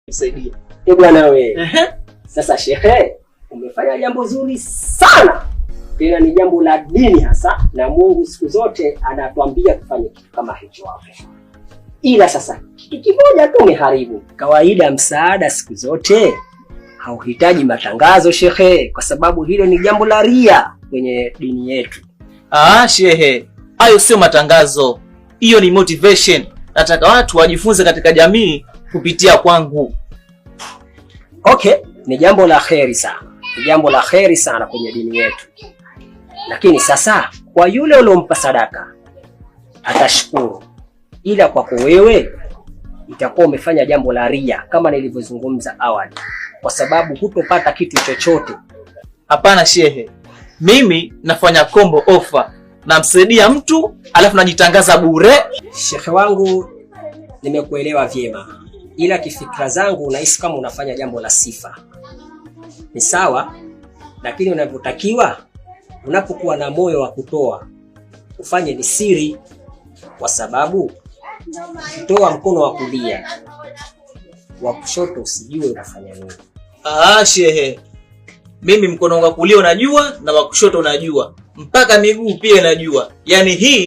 Nisaidie. Bwana wewe. Sasa shehe, umefanya jambo zuri sana. Tena ni jambo la dini hasa, na Mungu siku zote anatuambia tufanye kitu kama hicho hapo. Ila sasa kitu kimoja tu umeharibu. Kawaida msaada siku zote hauhitaji matangazo shehe, kwa sababu hilo ni jambo la ria kwenye dini yetu. Shehe, hayo sio matangazo. Hiyo ni motivation. Nataka watu wajifunze katika jamii kupitia kwangu. Okay, ni jambo la kheri sana. Ni jambo la kheri sana kwenye dini yetu. Lakini sasa kwa yule uliompa sadaka atashukuru. Ila kwako wewe itakuwa umefanya jambo la ria kama nilivyozungumza awali, kwa sababu hutopata kitu chochote. Hapana shehe. Mimi nafanya combo offer. Namsaidia mtu alafu najitangaza bure. Shehe wangu, nimekuelewa vyema. Ila kifikra zangu unahisi kama unafanya jambo la sifa. Ni sawa, lakini unavyotakiwa unapokuwa na moyo wa kutoa ufanye ni siri, kwa sababu ukitoa mkono wa kulia wa kushoto usijue unafanya nini. Shehe. Mimi mkono wa kulia unajua na wa kushoto unajua. Mpaka miguu pia inajua. Yaani hii